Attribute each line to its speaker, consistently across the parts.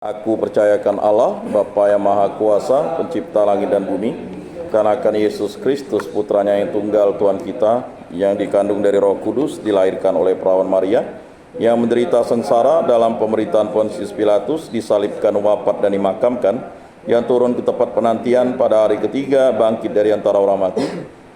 Speaker 1: Aku percayakan Allah, Bapa yang Maha Kuasa, pencipta langit dan bumi, karena akan Yesus Kristus, putranya yang tunggal Tuhan kita, yang dikandung dari Roh Kudus, dilahirkan oleh perawan Maria, yang menderita sengsara dalam pemerintahan Pontius Pilatus, disalibkan, wafat dan dimakamkan, yang turun ke tempat penantian pada hari ketiga, bangkit dari antara orang mati,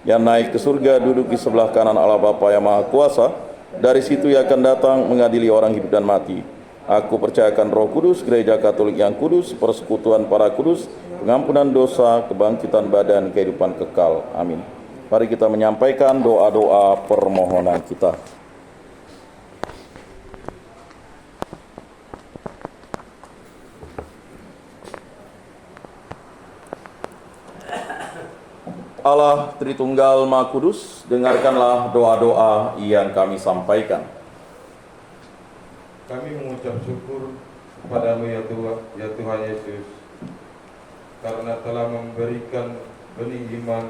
Speaker 1: yang naik ke surga, duduk di sebelah kanan Allah Bapa yang Maha Kuasa, dari situ ia akan datang mengadili orang hidup dan mati. Aku percayakan Roh Kudus, Gereja Katolik yang kudus, persekutuan para kudus, pengampunan dosa, kebangkitan badan, kehidupan kekal. Amin. Mari kita menyampaikan doa-doa permohonan kita. Allah Tritunggal Maha Kudus, dengarkanlah doa-doa yang kami sampaikan.
Speaker 2: Kami mengucap syukur kepadamu ya Tuhan Yesus, karena telah memberikan benih iman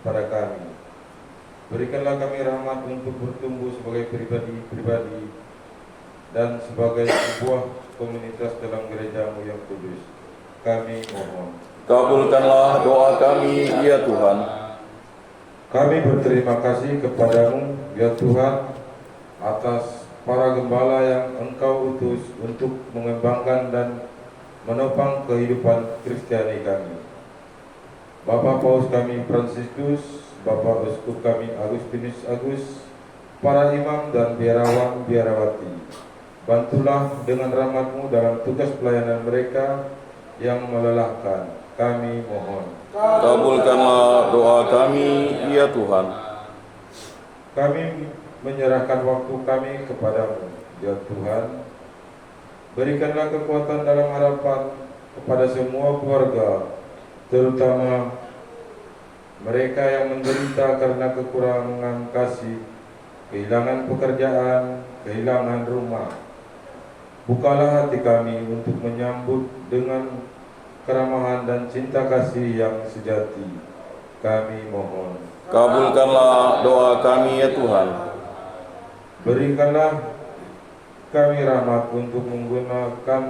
Speaker 2: pada kami. Berikanlah kami rahmat untuk bertumbuh sebagai pribadi-pribadi dan sebagai sebuah komunitas dalam gerejamu yang kudus. Kami mohon.
Speaker 1: Kabulkanlah doa kami, ya Tuhan.
Speaker 2: Kami berterima kasih kepadamu, ya Tuhan, atas para gembala yang Engkau utus untuk mengembangkan dan menopang kehidupan Kristiani kami. Bapak Paus kami Fransiskus, Bapak Uskup kami Agustinus Agus, para imam dan biarawan-biarawati, bantulah dengan rahmat-Mu dalam tugas pelayanan mereka yang melelahkan. Kami mohon.
Speaker 1: Kabulkanlah doa kami, ya Tuhan.
Speaker 2: Kami menyerahkan waktu kami kepadamu, ya Tuhan. Berikanlah kekuatan dalam harapan kepada semua keluarga, terutama mereka yang menderita karena kekurangan kasih, kehilangan pekerjaan, kehilangan rumah. Bukalah hati kami untuk menyambut dengan keramahan dan cinta kasih yang sejati. Kami mohon.
Speaker 1: Kabulkanlah doa kami, ya Tuhan.
Speaker 2: Berikanlah kami rahmat untuk menggunakan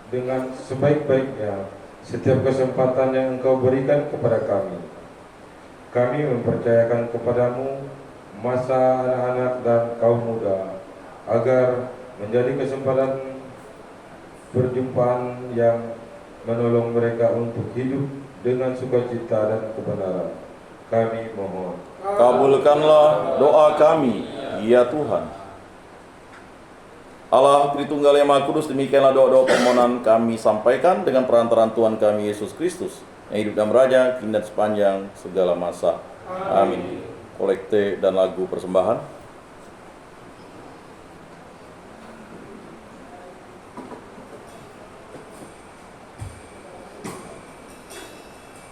Speaker 2: dengan sebaik-baiknya setiap kesempatan yang Engkau berikan kepada kami. Kami mempercayakan kepadamu masa anak-anak dan kaum muda, agar menjadi kesempatan perjumpaan yang menolong mereka untuk hidup dengan sukacita dan kebenaran. Kami mohon.
Speaker 1: Kabulkanlah doa kami, ya Tuhan. Allah Tritunggal yang Maha Kudus, demikianlah doa-doa permohonan kami sampaikan dengan perantaraan Tuhan kami Yesus Kristus, yang hidup dan beraja kini dan sepanjang segala masa. Amin. Kolekte dan lagu persembahan.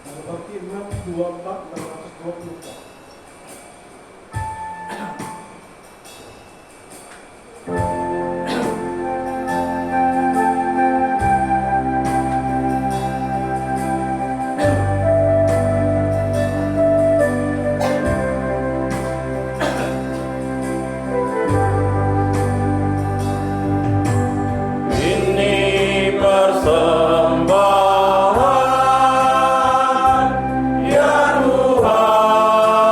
Speaker 3: Al-Baqi 624 624.
Speaker 1: Ya Tuhan,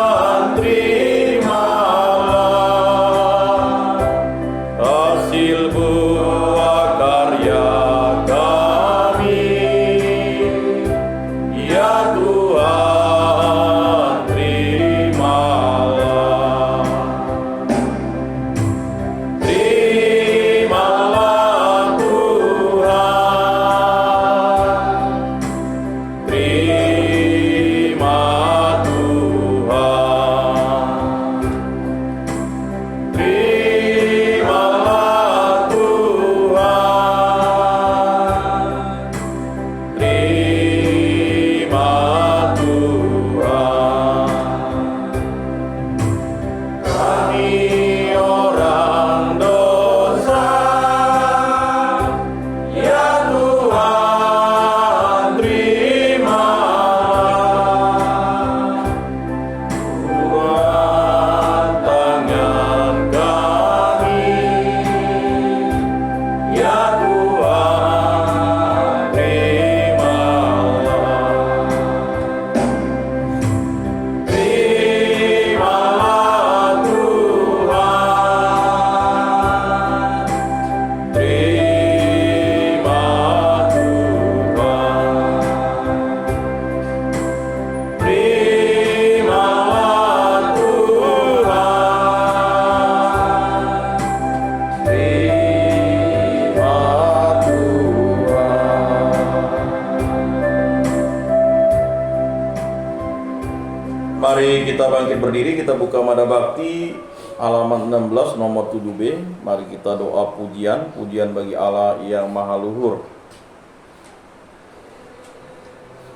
Speaker 1: Mari kita bangkit berdiri, kita buka Mada Bakti halaman 16 nomor 7b. Mari kita doa pujian bagi Allah yang Maha Luhur.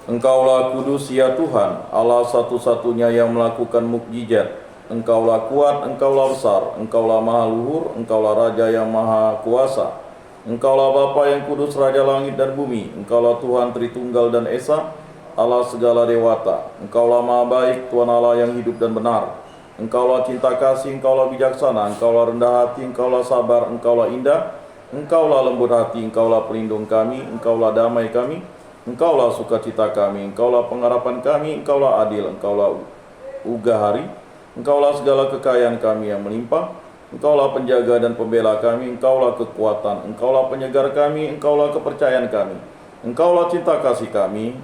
Speaker 1: Engkaulah kudus ya Tuhan, Allah satu-satunya yang melakukan mukjizat. Engkaulah kuat, Engkaulah besar, Engkaulah Maha Luhur, Engkaulah Raja yang Maha Kuasa. Engkaulah Bapa yang kudus, Raja langit dan bumi. Engkaulah Tuhan Tritunggal dan Esa, Allah segala dewata. Engkaulah Maha baik, Tuhan Allah yang hidup dan benar. Engkaulah cinta kasih, Engkaulah bijaksana, Engkaulah rendah hati, Engkaulah sabar, Engkaulah indah, Engkaulah lembut hati, Engkaulah pelindung kami, Engkaulah damai kami, Engkaulah sukacita kami, Engkaulah pengharapan kami, Engkaulah adil, Engkaulah ugahari, Engkaulah segala kekayaan kami yang melimpah, Engkaulah penjaga dan pembela kami, Engkaulah kekuatan, Engkaulah penyegar kami, Engkaulah kepercayaan kami, Engkaulah cinta kasih kami,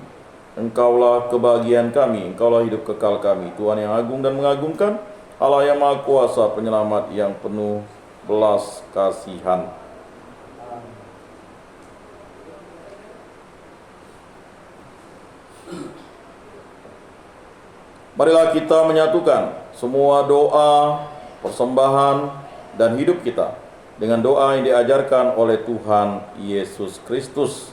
Speaker 1: Engkaulah kebahagiaan kami, Engkaulah hidup kekal kami, Tuhan yang agung dan mengagumkan, Allah yang Maha Kuasa, penyelamat yang penuh belas kasihan. Marilah kita menyatukan semua doa, persembahan, dan hidup kita dengan doa yang diajarkan oleh Tuhan Yesus Kristus.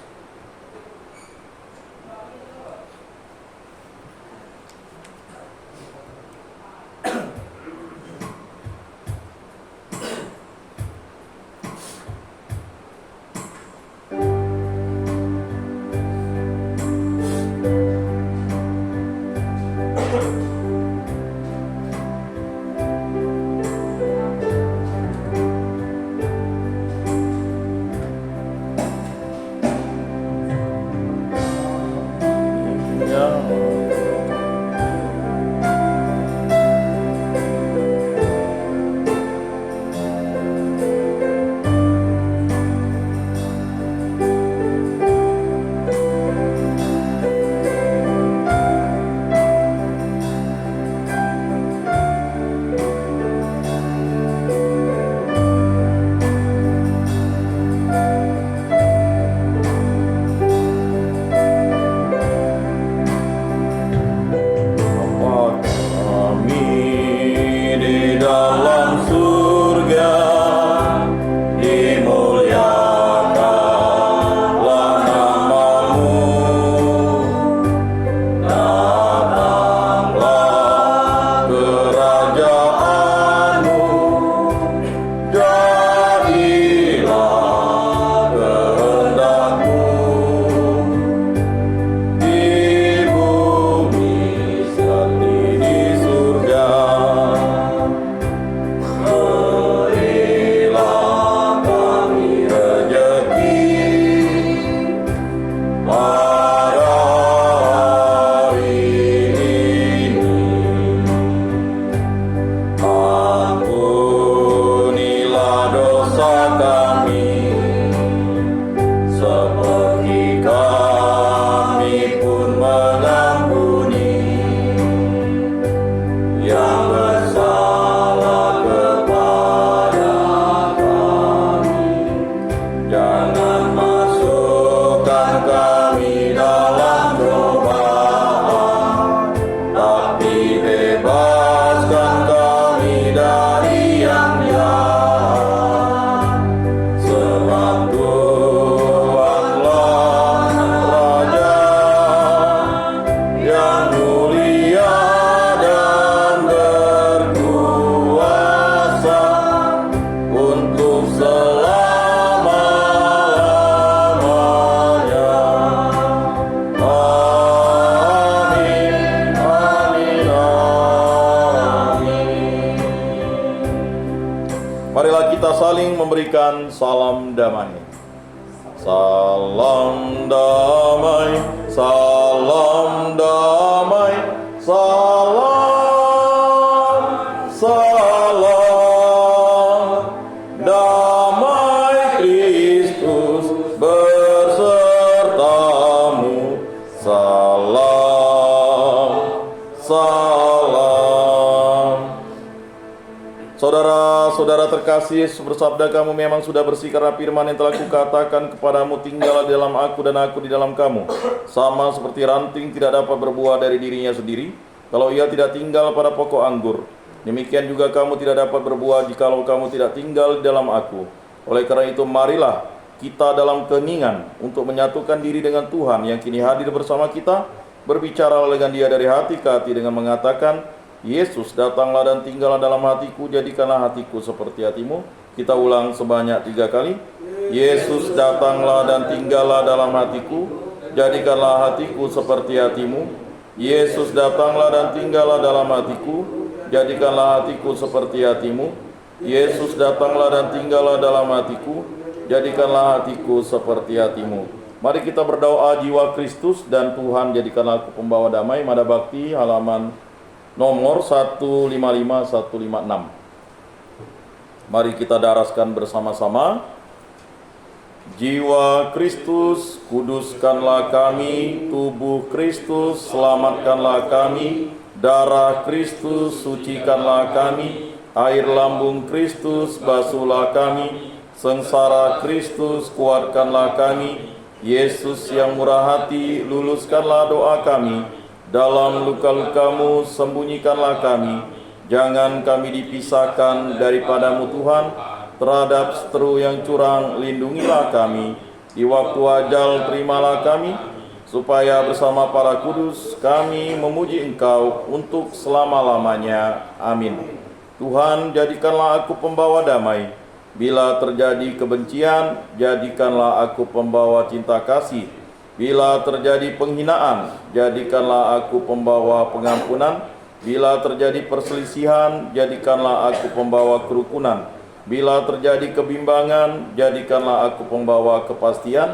Speaker 1: Marilah kita saling memberikan salam damai. Salam damai, salam damai, salam, salam damai Kristus bersertamu. Salam, salam. Saudara-saudara terkasih, bersabda kamu memang sudah bersih karena firman yang telah kukatakan kepadamu, tinggallah di dalam aku dan aku di dalam kamu. Sama seperti ranting tidak dapat berbuah dari dirinya sendiri kalau ia tidak tinggal pada pokok anggur. Demikian juga kamu tidak dapat berbuah jikalau kamu tidak tinggal di dalam aku. Oleh karena itu marilah kita dalam keheningan untuk menyatukan diri dengan Tuhan yang kini hadir bersama kita, berbicara dengan Dia dari hati ke hati dengan mengatakan, Yesus datanglah dan tinggallah dalam hatiku, jadikanlah hatiku seperti hatimu. Kita ulang sebanyak 3 kali. Yesus datanglah dan tinggallah dalam hatiku, jadikanlah hatiku seperti hatimu. Yesus datanglah dan tinggallah dalam hatiku, jadikanlah hatiku seperti hatimu. Yesus datanglah dan tinggallah dalam hatiku, jadikanlah hatiku seperti hatimu. Mari kita berdoa jiwa Kristus dan Tuhan jadikanlah aku pembawa damai. Mada Bakti halaman nomor 155-156. Mari kita daraskan bersama-sama. Jiwa Kristus, kuduskanlah kami. Tubuh Kristus, selamatkanlah kami. Darah Kristus, sucikanlah kami. Air lambung Kristus, basuhlah kami. Sengsara Kristus, kuatkanlah kami. Yesus yang murah hati, luluskanlah doa kami. Dalam luka-lukamu, sembunyikanlah kami. Jangan kami dipisahkan daripadamu Tuhan. Terhadap seteru yang curang, lindungilah kami. Di waktu ajal, terimalah kami, supaya bersama para kudus kami memuji Engkau untuk selama-lamanya. Amin. Tuhan, jadikanlah aku pembawa damai. Bila terjadi kebencian, jadikanlah aku pembawa cinta kasih. Bila terjadi penghinaan, jadikanlah aku pembawa pengampunan. Bila terjadi perselisihan, jadikanlah aku pembawa kerukunan. Bila terjadi kebimbangan, jadikanlah aku pembawa kepastian.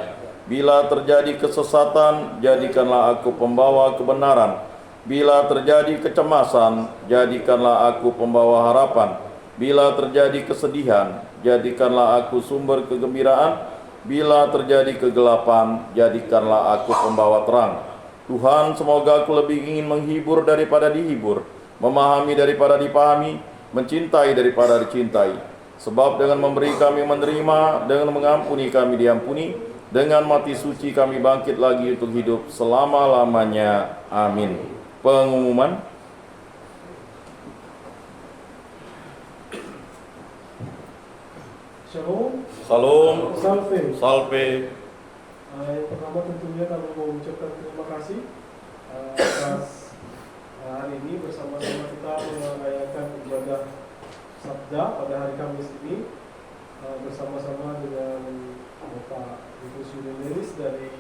Speaker 1: Bila terjadi kesesatan, jadikanlah aku pembawa kebenaran. Bila terjadi kecemasan, jadikanlah aku pembawa harapan. Bila terjadi kesedihan, jadikanlah aku sumber kegembiraan. Bila terjadi kegelapan, jadikanlah aku pembawa terang. Tuhan, semoga aku lebih ingin menghibur daripada dihibur, memahami daripada dipahami, mencintai daripada dicintai. Sebab dengan memberi kami menerima, dengan mengampuni kami diampuni, dengan mati suci kami bangkit lagi untuk hidup selama-lamanya. Amin. Pengumuman.
Speaker 3: Shalom.
Speaker 1: Salam.
Speaker 3: Salve.
Speaker 1: Salve.
Speaker 3: Yang pertama tentunya kami mau mengucapkan terima kasih atas hari ini bersama-sama kita merayakan ibadah Sabda pada hari Kamis ini bersama-sama dengan Bapak Ibu Sudeneris dari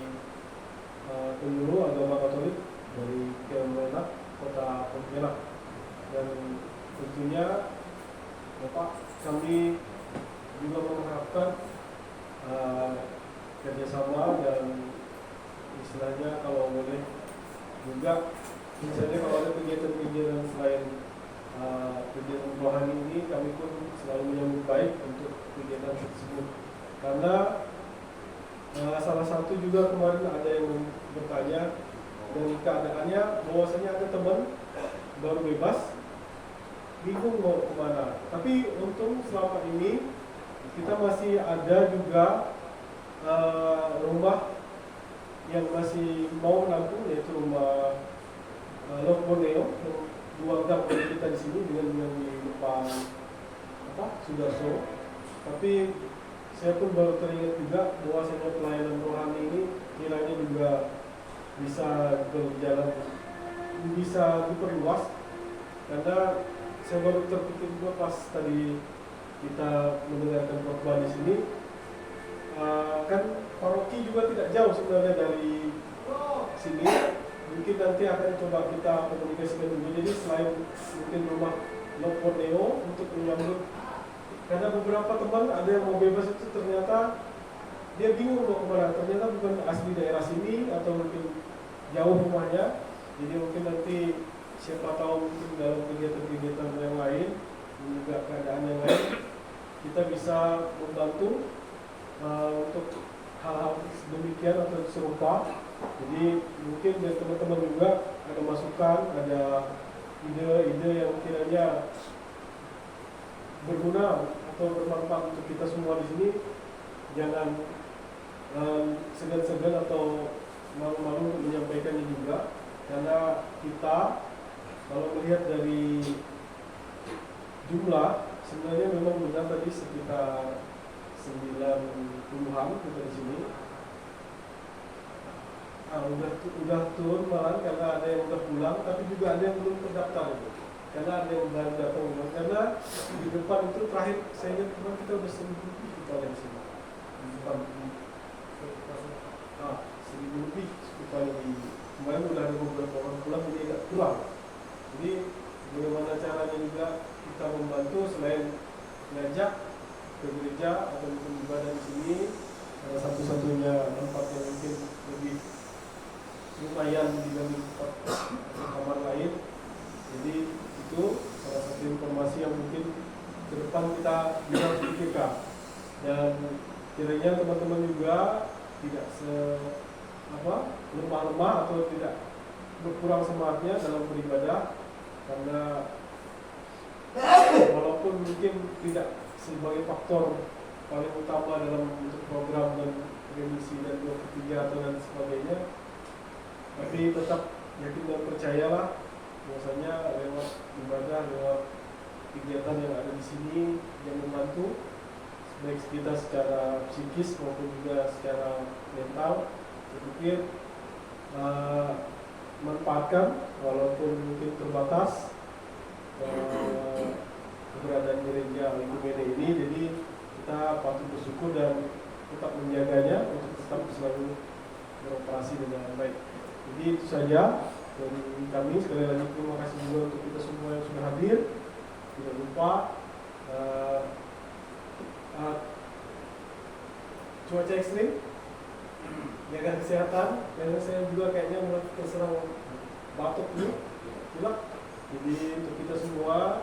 Speaker 3: Penguru Agama Katolik dari Kemenak Kota Pontianak. Dan tentunya Bapak, kami juga mengharapkan kerjasama dan istilahnya kalau boleh juga misalnya kalau ada kegiatan-kegiatan selain kegiatan rohani ini, kami pun selalu menyambut baik untuk kegiatan tersebut. Karena salah satu juga kemarin ada yang bertanya dan keadaannya bahwasanya ada teman baru bebas, bingung mau kemana. Tapi untung selama ini kita masih ada juga rumah yang masih mau menampung, yaitu rumah Lok Borneo, dua gang dari kita di sini dengan di depan Sudarso. Tapi saya pun baru teringat juga bahwasanya pelayanan rohani ini kiranya juga bisa berjalan, bisa diperluas. Karena saya baru terpikir juga pas tadi kita mendengarkan khotbah di sini, kan paroki juga tidak jauh sebenarnya dari sini. Mungkin nanti akan coba kita komunikasikan dulu. Jadi selain mungkin rumah Lok Borneo untuk menyambut, karena beberapa teman ada yang mau bebas itu ternyata dia bingung mau kemana. Ternyata bukan asli daerah sini atau mungkin jauh rumahnya. Jadi mungkin nanti siapa tahu mungkin dalam kegiatan-kegiatan yang lain, juga keadaan yang lain, kita bisa membantu untuk hal-hal demikian atau serupa. Jadi mungkin dari teman-teman juga ada masukan, ada ide-ide yang kiranya berguna atau bermanfaat untuk kita semua di sini. Jangan segan-segan atau malu-malu untuk menyampaikannya juga, karena kita kalau melihat dari jumlah, sebenarnya memang benar tadi sekitar 90-an kita di sini. Udah turun malah karena ada yang udah pulang, tapi juga ada yang belum terdaftar itu. Karena ada yang baru datang, karena di depan itu terakhir saya ingat kemarin kita udah 1.000 lebih kita ada di sini. Di depan 1.000 lebih kita di kemarin udah ada beberapa orang pulang, jadi agak kurang. Jadi bagaimana caranya juga kita membantu selain ngajak ke gereja atau mungkin ibadah di sini, satu-satunya tempat yang mungkin lebih lumayan dibanding kamar lain. Jadi itu salah satu informasi yang mungkin ke depan kita bisa pikirkan, dan kiranya teman-teman juga tidak lemah-lemah atau tidak berkurang semangatnya dalam beribadah, karena walaupun mungkin tidak sebagai faktor paling utama dalam untuk program dan remisi dan dua ketiga atau dan sebagainya, tapi tetap yakin dan percayalah bahwasanya lewat ibadah, lewat kegiatan yang ada di sini yang membantu baik kita secara psikis maupun juga secara mental. Saya pikir manfaatkan walaupun mungkin terbatas keberadaan gereja Ekumene ini. Jadi kita patut bersyukur dan tetap menjaganya untuk tetap selalu beroperasi dengan baik. Jadi itu saja dari kami. Sekali lagi terima kasih juga untuk kita semua yang sudah hadir. Tidak lupa cuaca ekstrim, jaga kesehatan, karena saya juga kayaknya mulai terserang batuk ini, pilek. Jadi untuk kita semua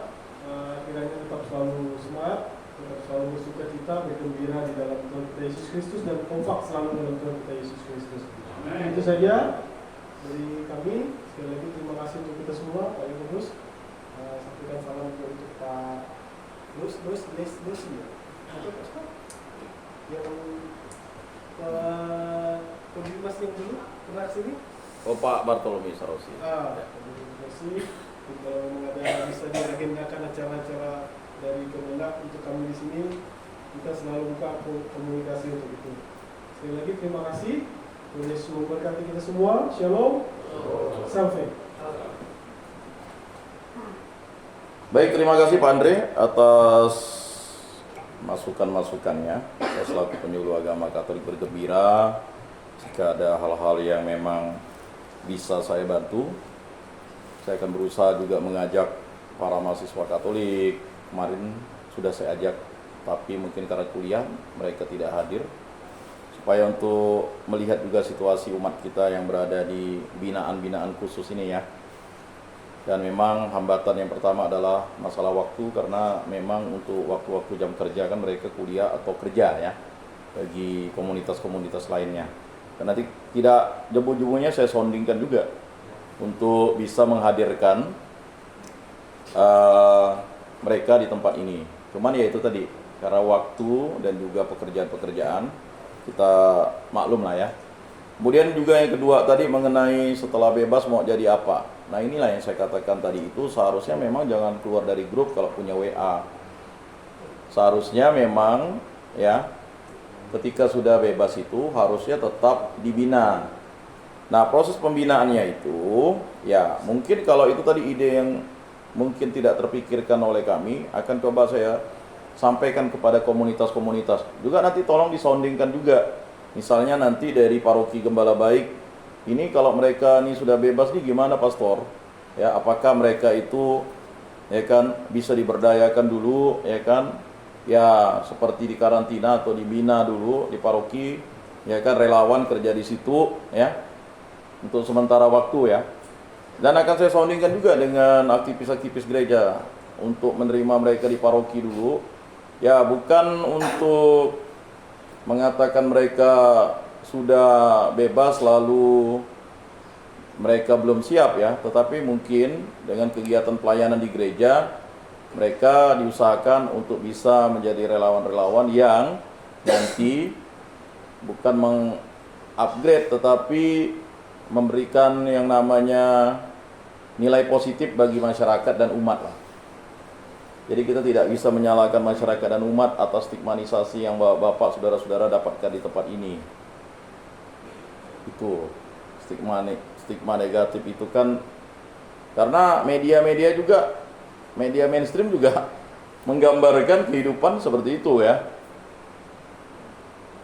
Speaker 3: kiranya tetap selalu semangat, tetap selalu bersuka cita, bergembira di dalam Tuhan kita Yesus Kristus, dan kompak selalu dalam Tuhan kita Yesus Kristus. Itu saja dari kami. Sekali lagi terima kasih untuk kita semua, Pak Yunus. Sampaikan salam untuk Pak Lus ya. Atau Pak Scott? Yang Pembimas yang dulu pernah sini?
Speaker 1: Oh, Pak Bartolomé Sarosi.
Speaker 3: Terima kasih. Kalau memang ada bisa diagendakan acara-acara dari Kemendak untuk kami di sini, kita selalu buka komunikasi untuk itu. Sekali lagi terima kasih. Tuhan Yesus memberkati kita semua. Shalom. Sampai.
Speaker 1: Baik, terima kasih Pak Andre atas masukan-masukannya. Saya selaku penyuluh agama Katolik bergembira jika ada hal-hal yang memang bisa saya bantu. Saya akan berusaha juga mengajak para mahasiswa Katolik. Kemarin sudah saya ajak, tapi mungkin karena kuliah mereka tidak hadir. Supaya untuk melihat juga situasi umat kita yang berada di binaan-binaan khusus ini ya. Dan memang hambatan yang pertama adalah masalah waktu, karena memang untuk waktu-waktu jam kerja kan mereka kuliah atau kerja ya, bagi komunitas-komunitas lainnya. Dan nanti tidak jebu-jebunya saya soundingkan juga untuk bisa menghadirkan mereka di tempat ini. Cuman ya itu tadi, karena waktu dan juga pekerjaan-pekerjaan kita maklum lah ya. Kemudian juga yang kedua tadi mengenai setelah bebas mau jadi apa. Nah inilah yang saya katakan tadi, itu seharusnya memang jangan keluar dari grup kalau punya WA. Seharusnya memang ya ketika sudah bebas itu harusnya tetap dibina. Nah proses pembinaannya itu ya mungkin kalau itu tadi ide yang mungkin tidak terpikirkan oleh kami, akan coba saya sampaikan kepada komunitas-komunitas. Juga nanti tolong disoundingkan juga. Misalnya nanti dari paroki Gembala Baik, ini kalau mereka ini sudah bebas nih gimana pastor? Ya, apakah mereka itu ya kan bisa diberdayakan dulu ya kan? Ya seperti di karantina atau dibina dulu di paroki, ya kan, relawan kerja di situ ya. Untuk sementara waktu ya. Dan akan saya soundingkan juga dengan aktivis-aktivis gereja untuk menerima mereka di paroki dulu. Ya, bukan untuk mengatakan mereka sudah bebas lalu mereka belum siap ya, tetapi mungkin dengan kegiatan pelayanan di gereja mereka diusahakan untuk bisa menjadi relawan-relawan yang nanti bukan mengupgrade tetapi memberikan yang namanya nilai positif bagi masyarakat dan umat lah. Jadi kita tidak bisa menyalahkan masyarakat dan umat atas stigmatisasi yang bapak saudara-saudara dapatkan di tempat ini. Itu stigma negatif itu kan karena media-media juga, media mainstream juga menggambarkan kehidupan seperti itu ya.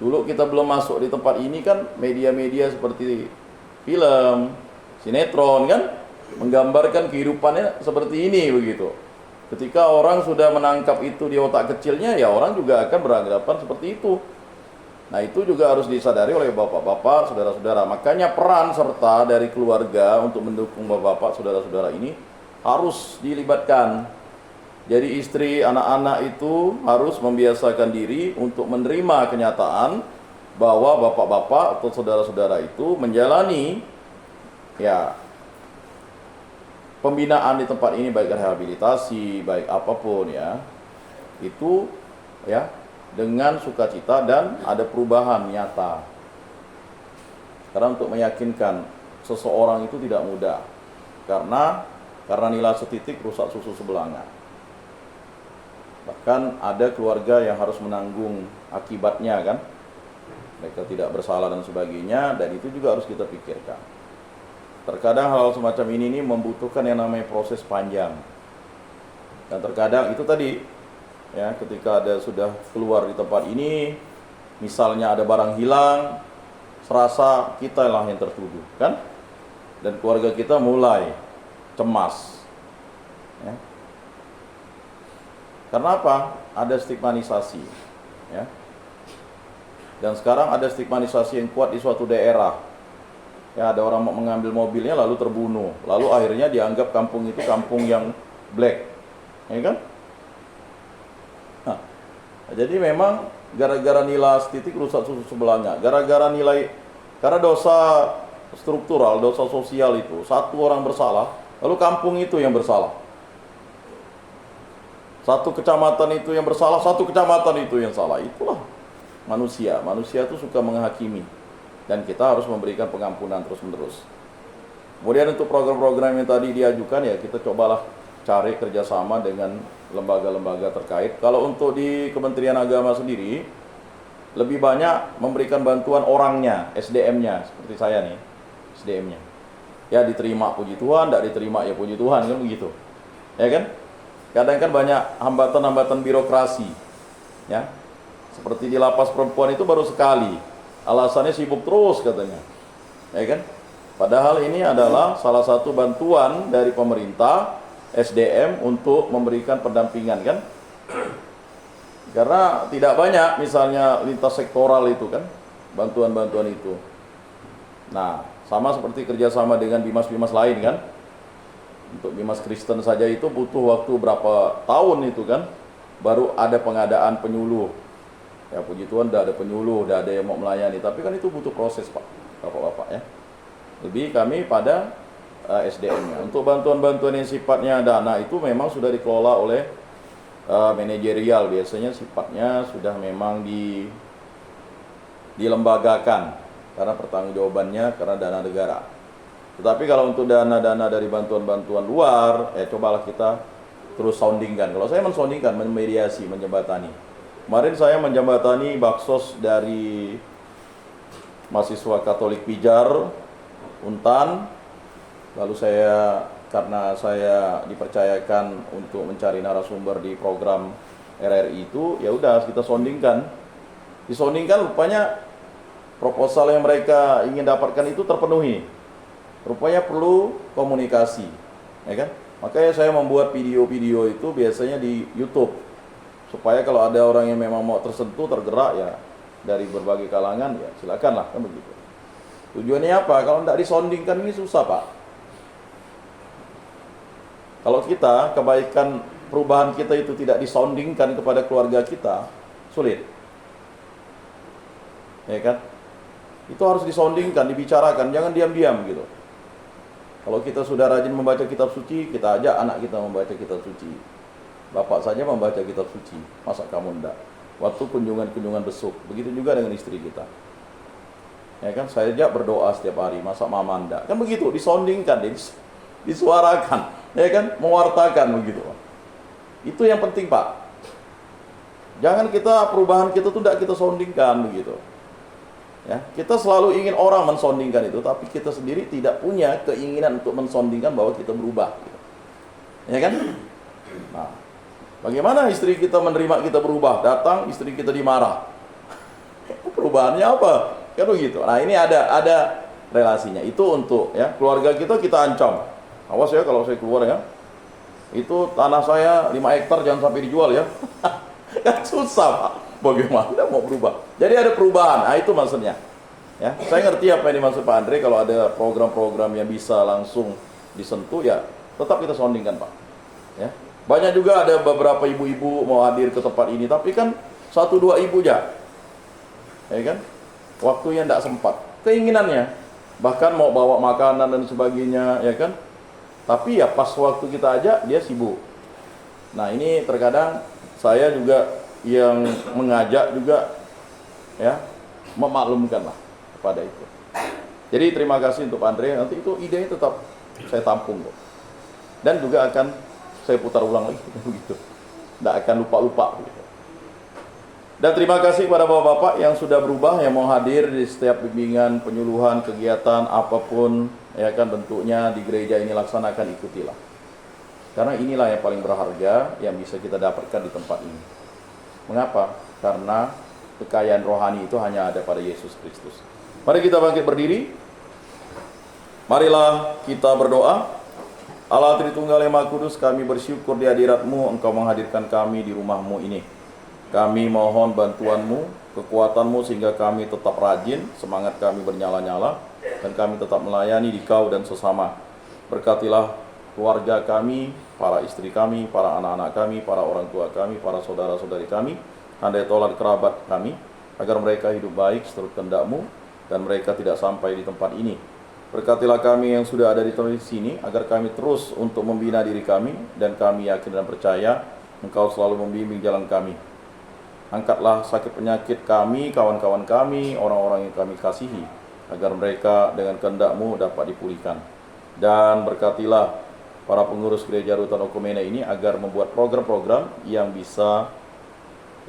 Speaker 1: Dulu kita belum masuk di tempat ini kan media-media seperti film, sinetron kan menggambarkan kehidupannya seperti ini begitu. Ketika orang sudah menangkap itu di otak kecilnya, ya orang juga akan beranggapan seperti itu. Nah itu juga harus disadari oleh bapak-bapak, saudara-saudara. Makanya peran serta dari keluarga untuk mendukung bapak-bapak, saudara-saudara ini harus dilibatkan. Jadi istri, anak-anak itu harus membiasakan diri untuk menerima kenyataan bahwa bapak-bapak atau saudara-saudara itu menjalani ya pembinaan di tempat ini, baik rehabilitasi, baik apapun ya, itu ya dengan sukacita dan ada perubahan nyata. Karena untuk meyakinkan seseorang itu tidak mudah, karena nilai setitik rusak susu sebelanga. Bahkan ada keluarga yang harus menanggung akibatnya kan, mereka tidak bersalah dan sebagainya, dan itu juga harus kita pikirkan. Terkadang hal semacam ini membutuhkan yang namanya proses panjang. Dan terkadang itu tadi, ya ketika ada sudah keluar di tempat ini, misalnya ada barang hilang, serasa kita lah yang tertuduh, kan? Dan keluarga kita mulai cemas. Ya. Karena apa? Ada stigmatisasi. Ya. Dan sekarang ada stigmatisasi yang kuat di suatu daerah. Ya, ada orang mengambil mobilnya lalu terbunuh. Lalu akhirnya dianggap kampung itu kampung yang black. Ya kan? Nah, jadi memang gara-gara nilai titik rusak susu sebelahnya. Karena dosa struktural, dosa sosial itu, satu orang bersalah, lalu kampung itu yang bersalah. Satu kecamatan itu yang bersalah, satu kecamatan itu yang salah. Itulah manusia. Manusia itu suka menghakimi. Dan kita harus memberikan pengampunan terus-menerus. Kemudian untuk program-program yang tadi diajukan ya kita cobalah cari kerjasama dengan lembaga-lembaga terkait. Kalau untuk di Kementerian Agama sendiri, lebih banyak memberikan bantuan orangnya, SDM-nya, seperti saya nih, SDM-nya. Ya diterima puji Tuhan, tidak diterima ya puji Tuhan, kan begitu. Ya kan? Kadang kan banyak hambatan-hambatan birokrasi. Ya. Seperti di lapas perempuan itu baru sekali. Alasannya sibuk terus katanya, ya kan? Padahal ini adalah salah satu bantuan dari pemerintah SDM untuk memberikan pendampingan kan? Karena tidak banyak misalnya lintas sektoral itu kan, bantuan-bantuan itu. Nah, sama seperti kerjasama dengan bimas-bimas lain kan? Untuk bimas Kristen saja itu butuh waktu berapa tahun itu kan, baru ada pengadaan penyuluh. Ya puji Tuhan udah ada penyuluh, udah ada yang mau melayani, tapi kan itu butuh proses Pak, Bapak-bapak ya. Lebih kami pada SDM-nya. Untuk bantuan-bantuan yang sifatnya dana itu memang sudah dikelola oleh manajerial, biasanya sifatnya sudah memang dilembagakan karena pertanggungjawabannya karena dana negara. Tetapi kalau untuk dana-dana dari bantuan-bantuan luar, cobalah kita terus soundingkan. Kalau saya mensoundingkan, memediasi, menjembatani. Kemarin saya menjembatani baksos dari mahasiswa Katolik Pijar, Untan. Lalu karena saya dipercayakan untuk mencari narasumber di program RRI itu, ya udah kita soundingkan. Disondingkan rupanya proposal yang mereka ingin dapatkan itu terpenuhi. Rupanya perlu komunikasi, ya kan? Makanya saya membuat video-video itu biasanya di YouTube. Supaya kalau ada orang yang memang mau tersentuh, tergerak ya dari berbagai kalangan ya silakanlah kan begitu. Tujuannya apa? Kalau tidak disondingkan ini susah Pak. Kalau kita kebaikan perubahan kita itu tidak disondingkan kepada keluarga kita, sulit. Ya kan? Itu harus disondingkan, dibicarakan, jangan diam-diam gitu. Kalau kita sudah rajin membaca kitab suci, kita ajak anak kita membaca kitab suci. Bapak saja membaca kitab suci, masa kamu enggak? Waktu kunjungan-kunjungan besuk, begitu juga dengan istri kita. Ya kan, saya ajak berdoa setiap hari, masa mama enggak? Kan begitu, disondingkan, disuarakan, ya kan, mewartakan begitu, Pak. Itu yang penting, Pak. Jangan kita perubahan kita tuh tidak kita soundingkan begitu. Ya, kita selalu ingin orang mensondingkan itu, tapi kita sendiri tidak punya keinginan untuk mensondingkan bahwa kita berubah. Gitu. Ya kan? Nah, bagaimana istri kita menerima kita berubah? Datang istri kita dimarah. Perubahannya apa? Kan begitu. Nah, ini ada relasinya. Itu untuk ya keluarga kita ancam. Awas ya kalau saya keluar ya. Itu tanah saya 5 hektar jangan sampai dijual ya. Kan susah, Pak. Bagaimana mau berubah? Jadi ada perubahan. Nah, itu maksudnya. Ya, saya ngerti apa yang dimaksud Pak Andre kalau ada program-program yang bisa langsung disentuh ya, tetap kita soundingkan, Pak. Ya. Banyak juga ada beberapa ibu-ibu mau hadir ke tempat ini, tapi kan 1-2 ibu aja. Ya kan? Waktunya tidak sempat. Keinginannya bahkan mau bawa makanan dan sebagainya, ya kan? Tapi ya pas waktu kita ajak dia sibuk. Nah, ini terkadang saya juga yang mengajak juga ya memaklumkan lah kepada itu. Jadi terima kasih untuk Pak Andre. Nanti itu idenya tetap saya tampung kok. Dan juga akan saya putar ulang lagi begitu. Tidak akan lupa-lupa gitu. Dan terima kasih kepada bapak-bapak yang sudah berubah, yang mau hadir di setiap bimbingan, penyuluhan, kegiatan apapun ya kan bentuknya di gereja ini, laksanakan, ikutilah. Karena inilah yang paling berharga yang bisa kita dapatkan di tempat ini. Mengapa? Karena kekayaan rohani itu hanya ada pada Yesus Kristus. Mari kita bangkit berdiri. Marilah kita berdoa. Allah Tritunggal yang Maha Kudus, kami bersyukur di hadirat-Mu, Engkau menghadirkan kami di rumah-Mu ini. Kami mohon bantuan-Mu, kekuatan-Mu sehingga kami tetap rajin, semangat kami bernyala-nyala, dan kami tetap melayani di Kau dan sesama. Berkatilah keluarga kami, para istri kami, para anak-anak kami, para orang tua kami, para saudara-saudari kami, handai tolak kerabat kami, agar mereka hidup baik seturut kehendak-Mu, dan mereka tidak sampai di tempat ini. Berkatilah kami yang sudah ada di sini, agar kami terus untuk membina diri kami, dan kami yakin dan percaya Engkau selalu membimbing jalan kami. Angkatlah sakit penyakit kami, kawan-kawan kami, orang-orang yang kami kasihi, agar mereka dengan kehendak-Mu dapat dipulihkan. Dan berkatilah para pengurus gereja Rutan Okumene ini agar membuat program-program yang bisa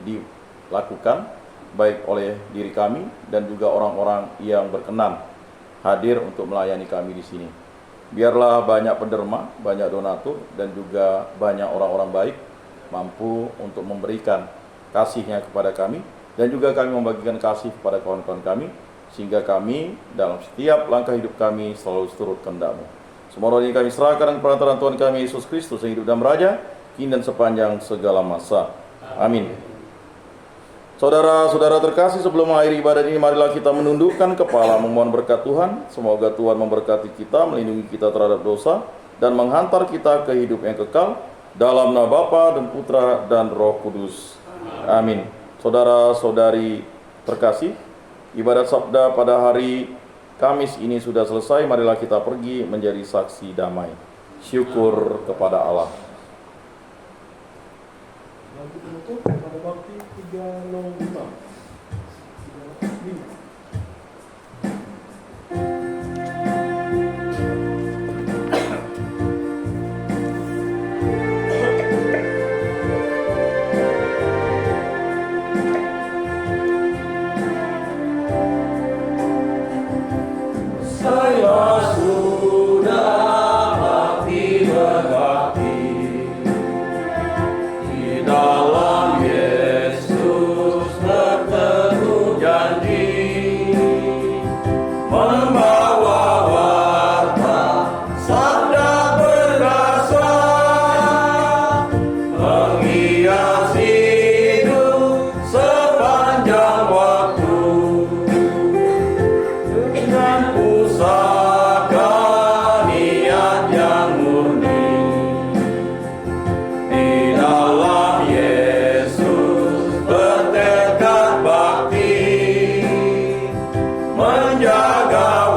Speaker 1: dilakukan baik oleh diri kami dan juga orang-orang yang berkenan hadir untuk melayani kami di sini. Biarlah banyak penderma, banyak donatur, dan juga banyak orang-orang baik mampu untuk memberikan kasihnya kepada kami, dan juga kami membagikan kasih kepada kawan-kawan kami, sehingga kami dalam setiap langkah hidup kami selalu seturut kehendak-Mu. Semua ini kami serahkan dengan perantaraan Tuhan kami Yesus Kristus yang hidup dan meraja kini dan sepanjang segala masa. Amin. Saudara-saudara terkasih, sebelum mengakhiri ibadah ini, marilah kita menundukkan kepala memohon berkat Tuhan. Semoga Tuhan memberkati kita, melindungi kita terhadap dosa, dan menghantar kita ke hidup yang kekal, dalam nama Bapa dan Putra dan Roh Kudus. Amin. Saudara-saudari terkasih, ibadat sabda pada hari Kamis ini sudah selesai. Marilah kita pergi menjadi saksi damai. Syukur kepada Allah.
Speaker 3: Dan ditutup pada bakti 305.
Speaker 1: Menjaga